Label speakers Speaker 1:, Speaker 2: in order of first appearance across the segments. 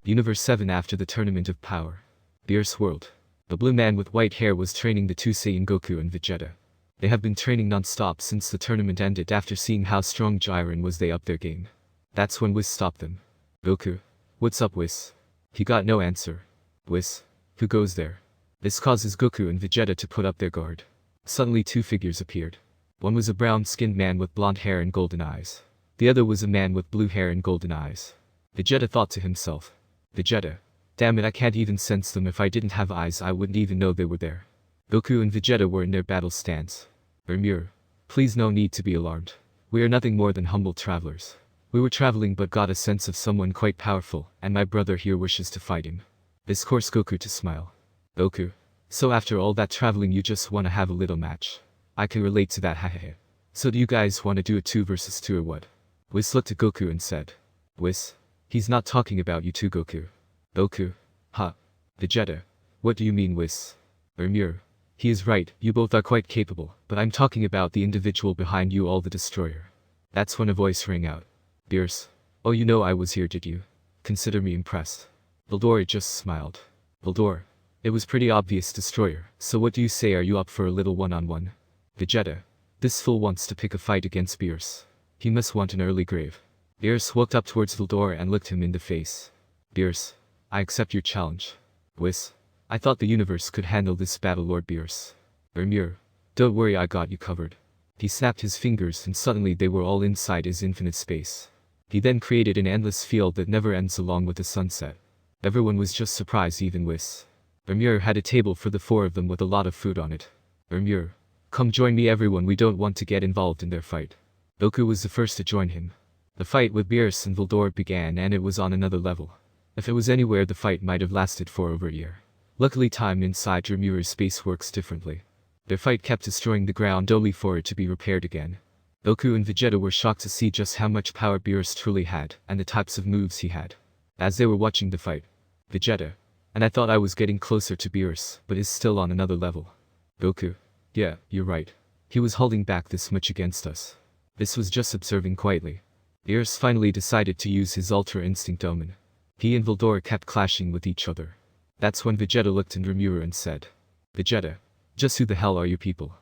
Speaker 1: Universe 7 after the Tournament of Power. Beerus World. The blue man with white hair was training the two Saiyan Goku and Vegeta. They have been training non-stop since the tournament ended. After seeing how strong Jiren was, they upped their game. That's when Whis stopped them. Goku. What's up, Whis? He got no answer. Whis. Who goes there? This causes Goku and Vegeta to put up their guard. Suddenly two figures appeared. One was a brown-skinned man with blonde hair and golden eyes. The other was a man with blue hair and golden eyes. Vegeta thought to himself. Vegeta. Damn it, I can't even sense them. If I didn't have eyes, I wouldn't even know they were there. Goku and Vegeta were in their battle stance. Rimuru. Please, no need to be alarmed. We are nothing more than humble travelers. We were traveling but got a sense of someone quite powerful, and my brother here wishes to fight him. This caused Goku to smile. Goku. So after all that traveling you just wanna have a little match? I can relate to that, hahaha. So do you guys wanna do a 2 versus 2 or what? Whis looked at Goku and said. Whis? He's not talking about you two, Goku. Goku. Huh. Vegeta. What do you mean, Whis? Rimuru. He is right, you both are quite capable, but I'm talking about the individual behind you all, the destroyer. That's when a voice rang out. Beerus. Oh, you know I was here, did you? Consider me impressed. Valdora just smiled. Valdora. It was pretty obvious, destroyer, so what do you say, are you up for a little one-on-one? Vegeta. This fool wants to pick a fight against Beerus. He must want an early grave. Beerus walked up towards Valdora and looked him in the face. Beerus. I accept your challenge. Whis. I thought the universe could handle this battle, Lord Beerus. Rimuru. Don't worry, I got you covered. He snapped his fingers and suddenly they were all inside his infinite space. He then created an endless field that never ends along with the sunset. Everyone was just surprised, even Whis. Rimuru had a table for the 4 of them with a lot of food on it. Rimuru. Come join me everyone, we don't want to get involved in their fight. Goku was the first to join him. The fight with Beerus and Valdora began and it was on another level. If it was anywhere, the fight might have lasted for over a year. Luckily, time inside Rimuru's space works differently. Their fight kept destroying the ground only for it to be repaired again. Goku and Vegeta were shocked to see just how much power Beerus truly had and the types of moves he had. As they were watching the fight, Vegeta. And I thought I was getting closer to Beerus, but is still on another level. Goku. Yeah, you're right. He was holding back this much against us. This was just observing quietly. Beerus finally decided to use his Ultra Instinct Omen. He and Valdora kept clashing with each other. That's when Vegeta looked at Rimuru and said. Vegeta. Just who the hell are you people?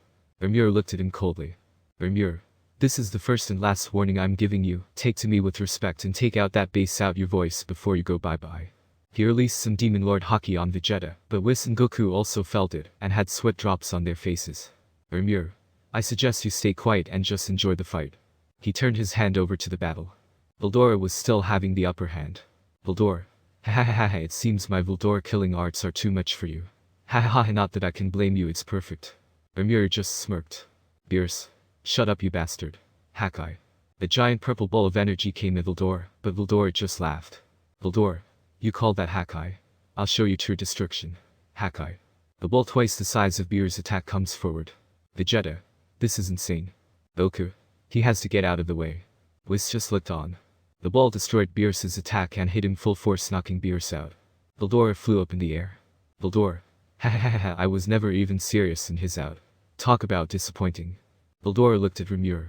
Speaker 1: Rimuru looked at him coldly. Rimuru. This is the first and last warning I'm giving you. Take to me with respect and take out that bass out your voice before you go bye-bye. He released some Demon Lord Haki on Vegeta, but Whis and Goku also felt it and had sweat drops on their faces. Rimuru. I suggest you stay quiet and just enjoy the fight. He turned his hand over to the battle. Valdora was still having the upper hand. Valdora. Hahaha, it seems my Valdora killing arts are too much for you. Hahaha, not that I can blame you, it's perfect. Rimuru just smirked. Beerus. Shut up, you bastard. Hakai. The giant purple ball of energy came at Valdora, but Valdora just laughed. Valdora. You call that Hakai? I'll show you true destruction. Hakai. The ball twice the size of Beerus' attack comes forward. Vegeta. This is insane. Goku. He has to get out of the way. Whis just looked on. The ball destroyed Beerus' attack and hit him full force, knocking Beerus out. Valdora flew up in the air. Valdora. Hahaha, I was never even serious in his out. Talk about disappointing. Valdora looked at Rimuru.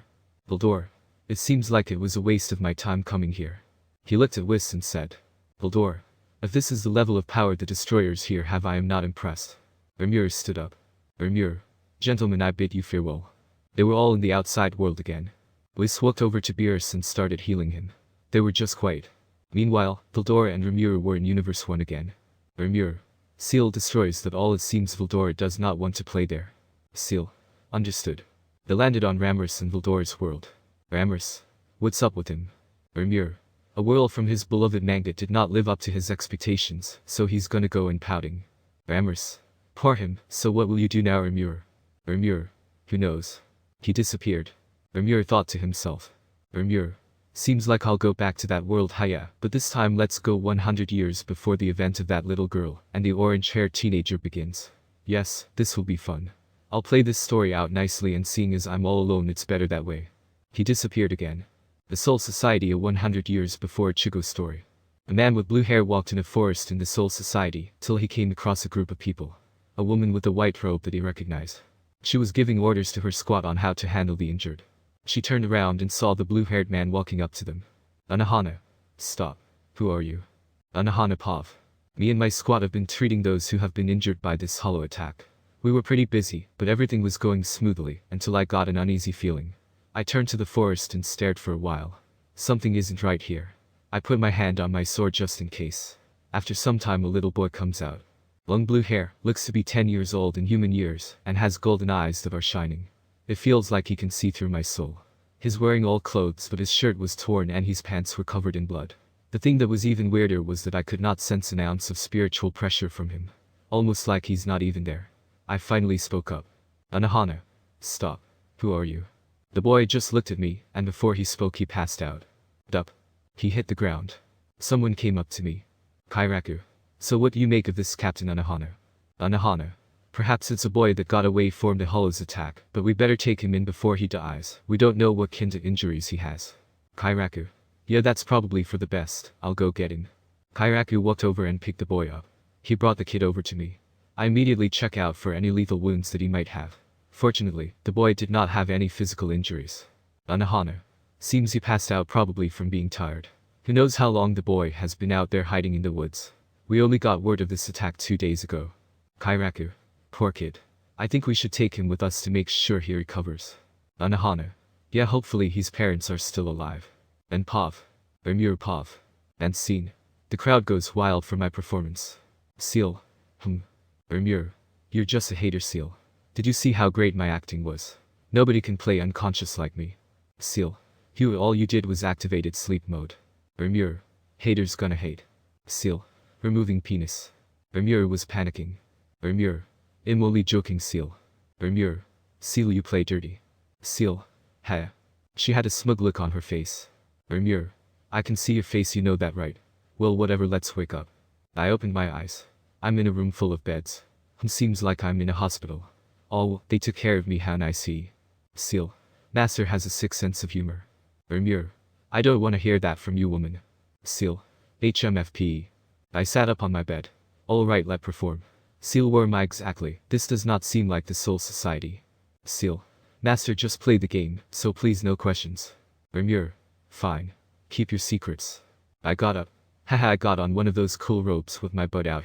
Speaker 1: Valdora. It seems like it was a waste of my time coming here. He looked at Whis and said. Valdora. If this is the level of power the destroyers here have, I am not impressed. Rimuru stood up. Rimuru. Gentlemen, I bid you farewell. They were all in the outside world again. Whis walked over to Beerus and started healing him. They were just quiet. Meanwhile, Valdora and Rimuru were in Universe 1 again. Rimuru. Seal destroys that all. It seems Valdora does not want to play there. Seal. Understood. They landed on Ramrus and Valdora's world. Ramrus. What's up with him? Rimuru. A whirl from his beloved manga did not live up to his expectations, so he's gonna go in pouting. Ramrus. Poor him, so what will you do now, Rimuru? Rimuru. Who knows? He disappeared. Rimuru thought to himself. Rimuru. Seems like I'll go back to that world, hiya, but this time let's go 100 years before the event of that little girl and the orange-haired teenager begins. Yes, this will be fun. I'll play this story out nicely, and seeing as I'm all alone, it's better that way. He disappeared again. The Soul Society, a 100 years before Ichigo's story. A man with blue hair walked in a forest in the Soul Society till he came across a group of people. A woman with a white robe that he recognized. She was giving orders to her squad on how to handle the injured. She turned around and saw the blue-haired man walking up to them. Anahana. Stop. Who are you? Anahana Pav. Me and my squad have been treating those who have been injured by this hollow attack. We were pretty busy, but everything was going smoothly, until I got an uneasy feeling. I turned to the forest and stared for a while. Something isn't right here. I put my hand on my sword just in case. After some time a little boy comes out. Long blue hair, looks to be 10 years old in human years, and has golden eyes that are shining. It feels like he can see through my soul. He's wearing old clothes but his shirt was torn and his pants were covered in blood. The thing that was even weirder was that I could not sense an ounce of spiritual pressure from him. Almost like he's not even there. I finally spoke up. Anahana. Stop. Who are you? The boy just looked at me, and before he spoke he passed out. Dup. He hit the ground. Someone came up to me. Kairaku. So what do you make of this Captain Anahana? Anahana. Perhaps it's a boy that got away from the Hollow's attack, but we better take him in before he dies. We don't know what kind of injuries he has. Kairaku. Yeah, that's probably for the best. I'll go get him. Kairaku walked over and picked the boy up. He brought the kid over to me. I immediately check out for any lethal wounds that he might have. Fortunately, the boy did not have any physical injuries. Anahana. Seems he passed out probably from being tired. Who knows how long the boy has been out there hiding in the woods. We only got word of this attack 2 days ago. Kairaku. Poor kid. I think we should take him with us to make sure he recovers. Anahana. Yeah, hopefully his parents are still alive. And Pav. Rimuru Pav. And scene. The crowd goes wild for my performance. Seal. Rimuru. You're just a hater, Seal. Did you see how great my acting was? Nobody can play unconscious like me. Seal. All you did was activated sleep mode. Rimuru. Haters gonna hate. Seal. Removing penis. Rimuru was panicking. Rimuru. I'm only joking, Seal. Rimuru. Seal, you play dirty. Seal. Ha. She had a smug look on her face. Rimuru. I can see your face, you know that, right? Well, whatever, let's wake up. I opened my eyes. I'm in a room full of beds. Seems like I'm in a hospital. Oh, they took care of me, how I see. Seal. Master has a sick sense of humor. Rimuru. I don't want to hear that from you, woman. Seal. HMFPE. I sat up on my bed. Alright, let perform. Seal, where am I exactly? This does not seem like the Soul Society. Seal. Master, just play the game, so please no questions. Rimuru. Fine. Keep your secrets. I got up. Haha, I got on one of those cool ropes with my butt out.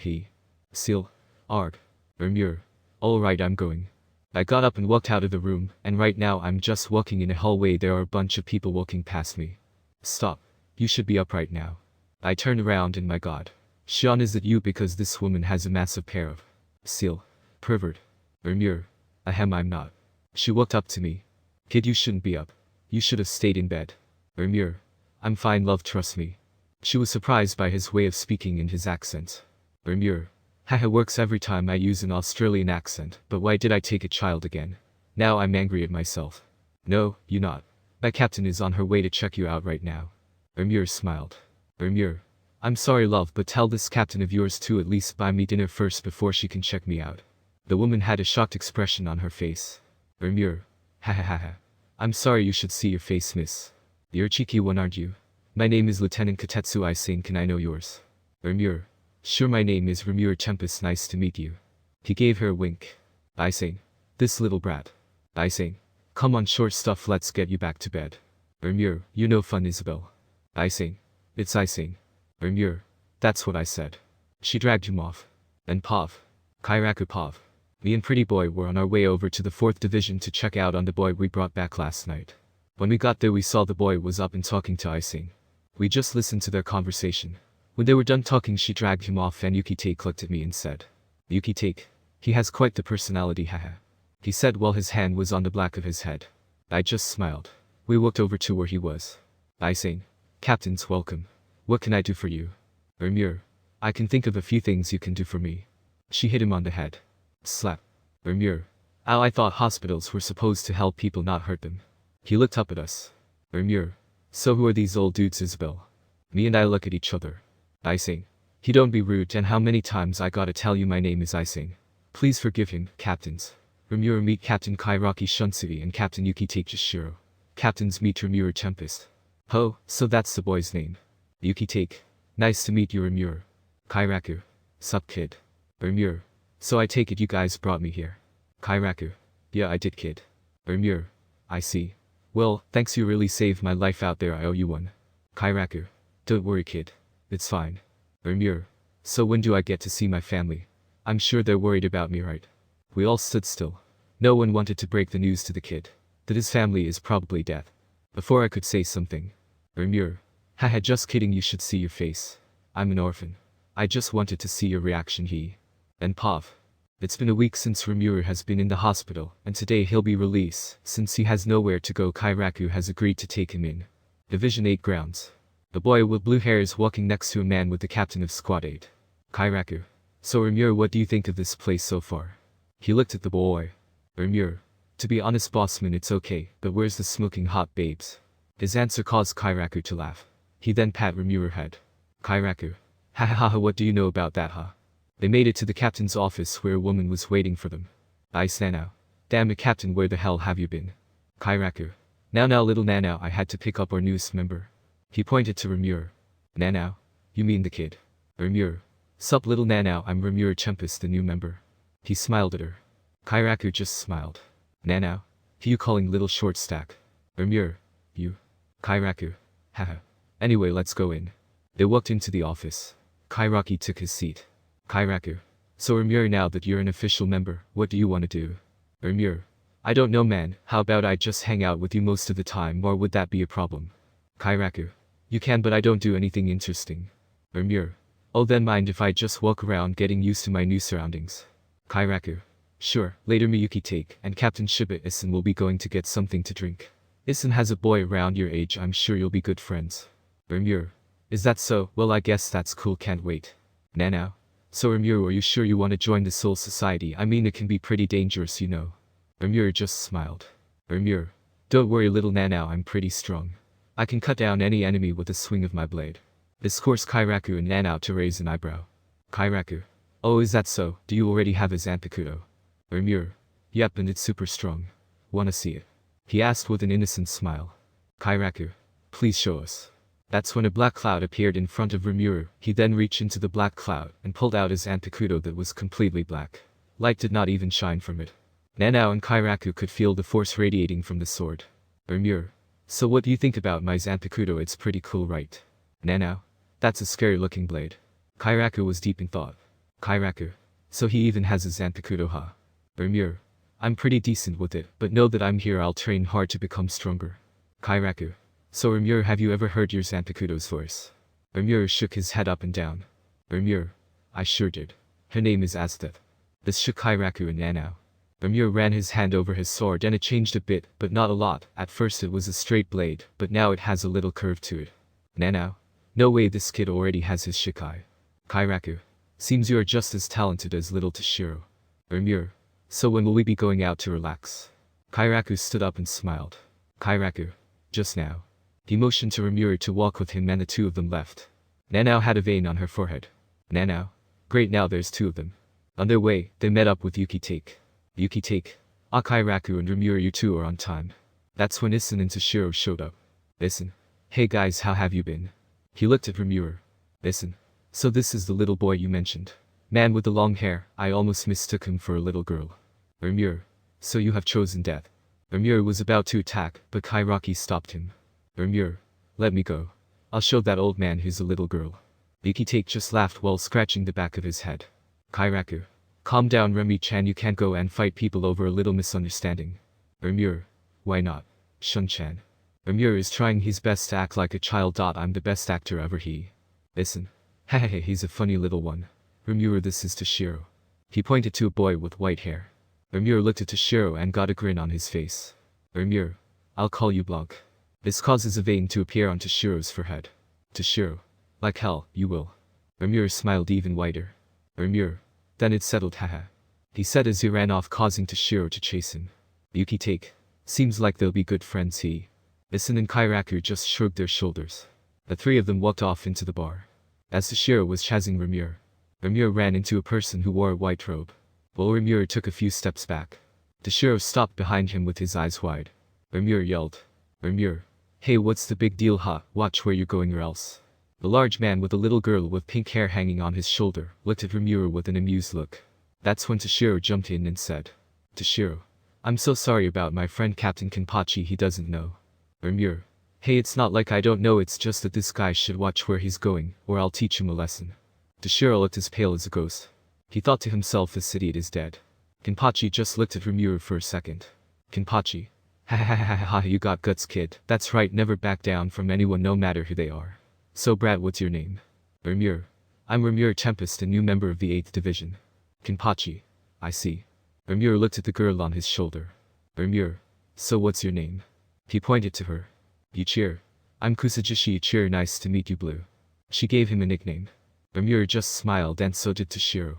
Speaker 1: Seal. Arg. Rimuru. Alright, I'm going. I got up and walked out of the room, and right now I'm just walking in a hallway. There are a bunch of people walking past me. Stop. You should be up right now. I turned around and my god. Sean, is it you? Because this woman has a massive pair of. Seal. Pervert. Rimuru. Ahem, I'm not. She walked up to me. Kid, you shouldn't be up. You should have stayed in bed. Rimuru. I'm fine, love, trust me. She was surprised by his way of speaking and his accent. Rimuru. Haha, works every time I use an Australian accent, but why did I take a child again? Now I'm angry at myself. No, you not. My captain is on her way to check you out right now. Rimuru smiled. Rimuru. I'm sorry, love, but tell this captain of yours to at least buy me dinner first before she can check me out. The woman had a shocked expression on her face. Rimuru. Hahaha. I'm sorry, you should see your face, miss. You're a cheeky one, aren't you? My name is Lieutenant Katetsu Ising, can I know yours? Rimuru. Sure, my name is Rimuru Tempest, nice to meet you. He gave her a wink. Ising. This little brat. Ising. Come on, short stuff, let's get you back to bed. Rimuru. You no fun, Isabel. Ising. It's Ising. Rimuru. That's what I said. She dragged him off. And Pav. Kairaku Pav. Me and Pretty Boy were on our way over to the 4th Division to check out on the boy we brought back last night. When we got there we saw the boy was up and talking to Ising. We just listened to their conversation. When they were done talking she dragged him off and Yuki Take looked at me and said. Yuki Take. He has quite the personality, haha. He said while his hand was on the back of his head. I just smiled. We walked over to where he was. Ising. Captains, welcome. What can I do for you? Rimuru. I can think of a few things you can do for me. She hit him on the head. Slap. Rimuru. Ow, I thought hospitals were supposed to help people, not hurt them. He looked up at us. Rimuru. So who are these old dudes, Isabel? Me and I look at each other. Ising. He don't be rude, and how many times I gotta tell you my name is Ising. Please forgive him, captains. Rimuru, meet Captain Kairaki Shunsugi and Captain Yuki Take Jishiro. Captains, meet Rimuru Tempest. Ho, so that's the boy's name. Yuki Take. Nice to meet you, Rimuru. Kairaku. Sup, kid. Rimuru. So I take it you guys brought me here. Kairaku. Yeah, I did, kid. Rimuru. I see. Well, thanks, you really saved my life out there, I owe you one. Kairaku. Don't worry, kid. It's fine. Rimuru. So when do I get to see my family? I'm sure they're worried about me, right? We all stood still. No one wanted to break the news to the kid. That his family is probably dead. Before I could say something. Rimuru. Haha, just kidding, you should see your face. I'm an orphan. I just wanted to see your reaction, he. And Pav. It's been a week since Rimuru has been in the hospital, and today he'll be released. Since he has nowhere to go, Kairaku has agreed to take him in. Division 8 grounds. The boy with blue hair is walking next to a man with the captain of Squad 8. Kairaku. So Rimuru, what do you think of this place so far? He looked at the boy. Rimuru. To be honest, bossman, it's okay, but where's the smoking hot babes? His answer caused Kairaku to laugh. He then pat Rimuru's head. Kairaku. Hahaha, what do you know about that, huh? They made it to the captain's office where a woman was waiting for them. Ice Nanao. Damn it, Captain, where the hell have you been? Kairaku. Now little Nanao, I had to pick up our newest member. He pointed to Rimuru. Nanao? You mean the kid? Rimuru. Sup little Nanao, I'm Rimuru Tempest, the new member. He smiled at her. Kairaku just smiled. Nanao? Who you calling little short stack? Rimuru. You. Kairaku. Haha. Anyway, let's go in. They walked into the office. Kairaku took his seat. Kairaku. So Rimuru, now that you're an official member, what do you want to do? Rimuru. I don't know, man, how about I just hang out with you most of the time, or would that be a problem? Kairaku. You can, but I don't do anything interesting. Rimuru. Oh, then mind if I just walk around getting used to my new surroundings? Kairaku. Sure, later Miyuki take and Captain Shiba Issen will be going to get something to drink. Issen has a boy around your age, I'm sure you'll be good friends. Rimuru. Is that so? Well, I guess that's cool, can't wait. Nanao. So Rimuru, are you sure you want to join the Soul Society? I mean, it can be pretty dangerous, you know. Rimuru just smiled. Rimuru. Don't worry little Nanao, I'm pretty strong. I can cut down any enemy with a swing of my blade. This caused Kairaku and Nanao to raise an eyebrow. Kairaku. Oh, is that so? Do you already have his Zanpakuto? Rimuru. Yep, and it's super strong. Wanna see it? He asked with an innocent smile. Kairaku. Please show us. That's when a black cloud appeared in front of Rimuru. He then reached into the black cloud and pulled out his Zanpakuto that was completely black. Light did not even shine from it. Nanao and Kairaku could feel the force radiating from the sword. Rimuru. So what do you think about my Zanpakuto? It's pretty cool, right? Nanao. That's a scary looking blade. Kairaku was deep in thought. Kairaku. So he even has a Zanpakuto, huh? Rimuru. I'm pretty decent with it, but know that I'm here, I'll train hard to become stronger. Kairaku. So Rimuru, have you ever heard your Zanpakuto's voice? Rimuru shook his head up and down. Rimuru. I sure did. Her name is Azteth. This shook Kairaku and Nanao. Rimuru ran his hand over his sword and it changed a bit, but not a lot. At first it was a straight blade, but now it has a little curve to it. Nanao. No way, this kid already has his Shikai. Kairaku. Seems you are just as talented as little Toshiro. Rimuru. So when will we be going out to relax? Kairaku stood up and smiled. Kairaku. Just now. He motioned to Rimuru to walk with him and the two of them left. Nanao had a vein on her forehead. Nanao. Great, now there's two of them. On their way, they met up with Yuki Take. Yuki Take. Ah, Kairaku and Rimuru, you two are on time. That's when Issen and Toshiro showed up. Issen. Hey guys, how have you been? He looked at Rimuru. Issen. So this is the little boy you mentioned. Man with the long hair, I almost mistook him for a little girl. Rimuru. So you have chosen death. Rimuru was about to attack, but Kairaku stopped him. Rimuru. Let me go. I'll show that old man who's a little girl. Yuki Take just laughed while scratching the back of his head. Kairaku. Calm down, Remi-chan, you can't go and fight people over a little misunderstanding. Rimuru. Why not? Shun-chan. Rimuru is trying his best to act like a child. I'm the best actor ever, he. Listen. Hehehe, he's a funny little one. Rimuru, this is Toshiro. He pointed to a boy with white hair. Rimuru looked at Toshiro and got a grin on his face. Rimuru. I'll call you Blanc. This causes a vein to appear on Toshiro's forehead. Toshiro. Like hell, you will. Rimuru smiled even wider. Rimuru. Then it's settled, haha. He said as he ran off, causing Toshiro to chase him. Yuki Take. Seems like they'll be good friends, he. Issen and Kairaku just shrugged their shoulders. The three of them walked off into the bar. As Toshiro was chasing Rimuru, Rimuru ran into a person who wore a white robe. While Rimuru took a few steps back, Toshiro stopped behind him with his eyes wide. Rimuru yelled. Rimuru. Hey, what's the big deal, huh? Watch where you're going or else. The large man with a little girl with pink hair hanging on his shoulder looked at Rimuru with an amused look. That's when Toshiro jumped in and said. Toshiro. I'm so sorry about my friend Captain Kenpachi, he doesn't know. Rimuru. Hey, it's not like I don't know, it's just that this guy should watch where he's going, or I'll teach him a lesson. Toshiro looked as pale as a ghost. He thought to himself, this idiot is dead. Kenpachi just looked at Rimuru for a second. Kenpachi. Ha ha ha ha ha, you got guts, kid. That's right, never back down from anyone no matter who they are. So brat, what's your name? Rimuru. I'm Rimuru Tempest, a new member of the 8th Division. Kenpachi. I see. Rimuru looked at the girl on his shoulder. Rimuru. So what's your name? He pointed to her. Yuichiro. I'm Kusajishi Yuichiro, nice to meet you, Blue. She gave him a nickname. Rimuru just smiled, and so did Toshiro.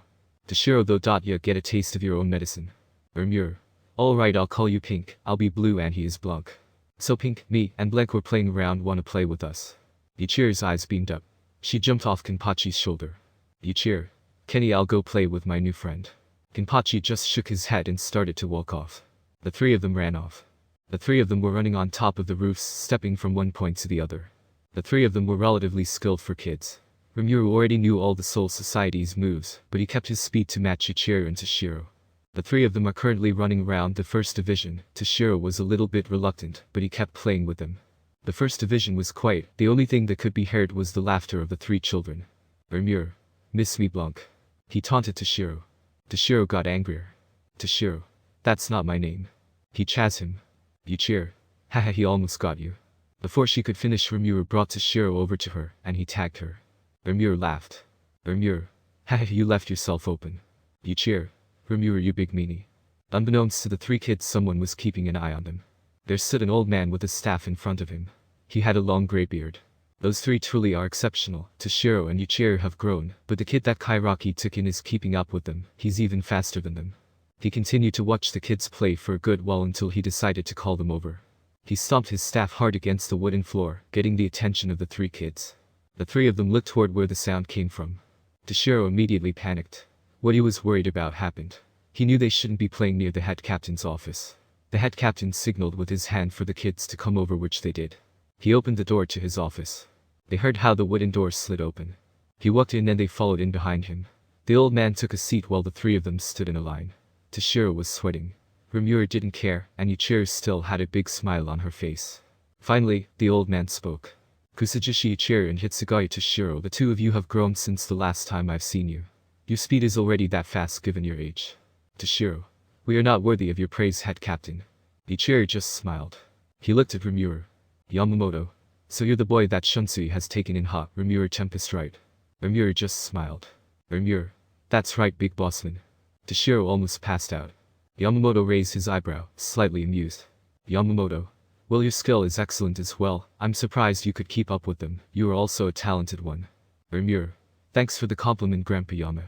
Speaker 1: Toshiro, though, you get a taste of your own medicine. Rimuru. Alright, I'll call you Pink, I'll be Blue and he is Blanc. So Pink, me, and Blanc were playing around, wanna play with us? Yuichiro's eyes beamed up. She jumped off Kenpachi's shoulder. Yuichiro. Kenny, I'll go play with my new friend. Kenpachi just shook his head and started to walk off. The three of them ran off. The three of them were running on top of the roofs, stepping from one point to the other. The three of them were relatively skilled for kids. Rimuru already knew all the Soul Society's moves, but he kept his speed to match Yuichiro and Toshiro. The three of them are currently running around the first division. Toshiro was a little bit reluctant, but he kept playing with them. The first division was quiet, the only thing that could be heard was the laughter of the three children. Rimuru. Miss me, Blanc. He taunted Toshiro. Toshiro got angrier. Toshiro. That's not my name. He chased him. Yuichiro. Haha, he almost got you. Before she could finish, Rimuru brought Toshiro over to her, and he tagged her. Rimuru laughed. Rimuru. Haha, you left yourself open. Yuichiro. Rimuru, you big meanie. Unbeknownst to the three kids, someone was keeping an eye on them. There stood an old man with a staff in front of him. He had a long grey beard. Those three truly are exceptional. Toshiro and Yuichiro have grown, but the kid that Kairaki took in is keeping up with them. He's even faster than them. He continued to watch the kids play for a good while until he decided to call them over. He stomped his staff hard against the wooden floor, getting the attention of the three kids. The three of them looked toward where the sound came from. Toshiro immediately panicked. What he was worried about happened. He knew they shouldn't be playing near the head captain's office. The head captain signaled with his hand for the kids to come over, which they did. He opened the door to his office. They heard how the wooden door slid open. He walked in and they followed in behind him. The old man took a seat while the three of them stood in a line. Toshiro was sweating. Rimuru didn't care, and Yuichiro still had a big smile on her face. Finally, the old man spoke. Kusajishi Yuichiro and Hitsugaya Toshiro, the two of you have grown since the last time I've seen you. Your speed is already that fast given your age. Toshiro. We are not worthy of your praise, head captain. Yuichiro just smiled. He looked at Rimuru. Yamamoto. So you're the boy that Shunsui has taken in, huh? Rimuru Tempest, right? Rimuru just smiled. Rimuru. That's right, big bossman. Toshiro almost passed out. Yamamoto raised his eyebrow, slightly amused. Yamamoto. Well, your skill is excellent as well. I'm surprised you could keep up with them. You are also a talented one. Rimuru. Thanks for the compliment, Grandpa Yama.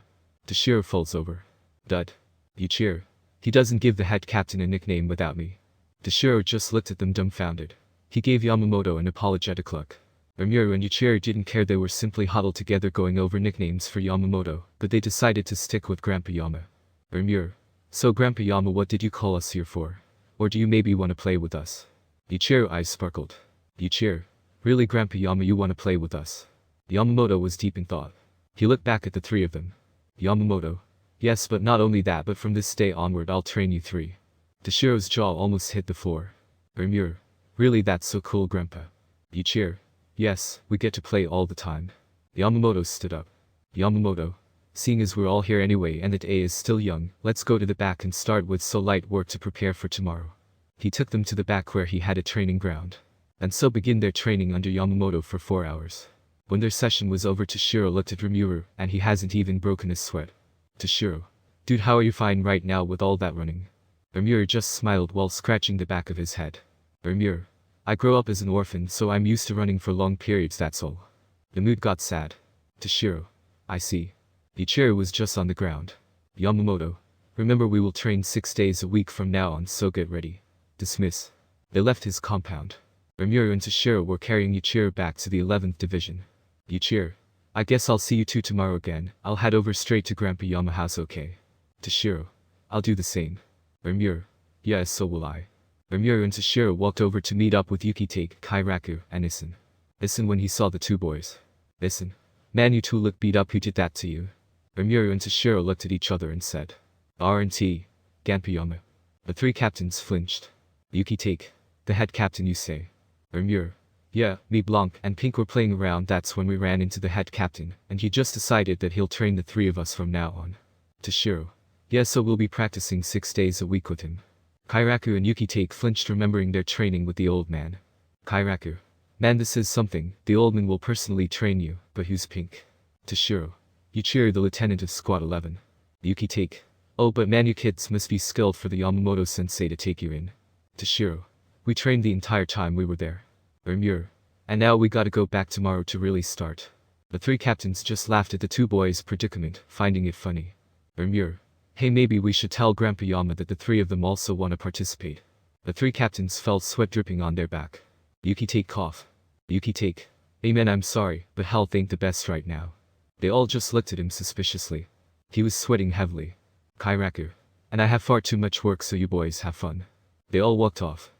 Speaker 1: Toshiro falls over. Dud. Yuichiro. He doesn't give the head captain a nickname without me. Toshiro just looked at them dumbfounded. He gave Yamamoto an apologetic look. Rimuru and Yuichiro didn't care, they were simply huddled together going over nicknames for Yamamoto, but they decided to stick with Grandpa Yama. Rimuru. So Grandpa Yama, what did you call us here for? Or do you maybe want to play with us? Yuichiro eyes sparkled. Yuichiro. Really, Grandpa Yama, you want to play with us? Yamamoto was deep in thought. He looked back at the three of them. Yamamoto. Yes, but not only that, but from this day onward I'll train you three. Toshiro's jaw almost hit the floor. Rimuru. Really, that's so cool, Grandpa. Yuichiro. Yes, we get to play all the time. Yamamoto stood up. Yamamoto. Seeing as we're all here anyway and that A is still young, let's go to the back and start with so light work to prepare for tomorrow. He took them to the back where he had a training ground. And so begin their training under Yamamoto for 4 hours. When their session was over, Toshiro looked at Rimuru, and he hasn't even broken a sweat. Toshiro. Dude, how are you fine right now with all that running? Rimuru just smiled while scratching the back of his head. Rimuru. I grew up as an orphan, so I'm used to running for long periods, that's all. The mood got sad. Toshiro. I see. Yuichiro was just on the ground. Yamamoto. Remember, we will train 6 days a week from now on, so get ready. Dismiss. They left his compound. Rimuru and Toshiro were carrying Yuichiro back to the 11th division. Yuichiro. I guess I'll see you two tomorrow again. I'll head over straight to Grandpa Yama's house, okay? Toshiro. I'll do the same. Rimuru. Yes, so will I. Rimuru and Toshiro walked over to meet up with Yukitake, Kairaku, and Issen. Issen when he saw the two boys. Issen. Man, you two look beat up, who did that to you? Rimuru and Toshiro looked at each other and said. R&T. Grandpa Yama. The three captains flinched. Yukitake. The head captain, you say? Rimuru. Yeah, me Blanc and Pink were playing around. That's when we ran into the head captain, and he just decided that he'll train the three of us from now on. Toshiro. Yeah, so we'll be practicing 6 days a week with him. Kairaku and Yuki-take flinched, remembering their training with the old man. Kairaku. Man, this is something. The old man will personally train you, but who's Pink? Toshiro. Yuichiro, the lieutenant of Squad 11. Yuki-take. Oh, but man, you kids must be skilled for the Yamamoto-sensei to take you in. Toshiro. We trained the entire time we were there. Rimuru. And now we gotta go back tomorrow to really start. The three captains just laughed at the two boys' predicament, finding it funny. Rimuru. Hey, maybe we should tell Grandpa Yama that the three of them also want to participate. The three captains felt sweat dripping on their back. Yuki-take cough. Yuki-take. Amen, I'm sorry, but health ain't the best right now. They all just looked at him suspiciously. He was sweating heavily. Kairaku. And I have far too much work, so you boys have fun. They all walked off.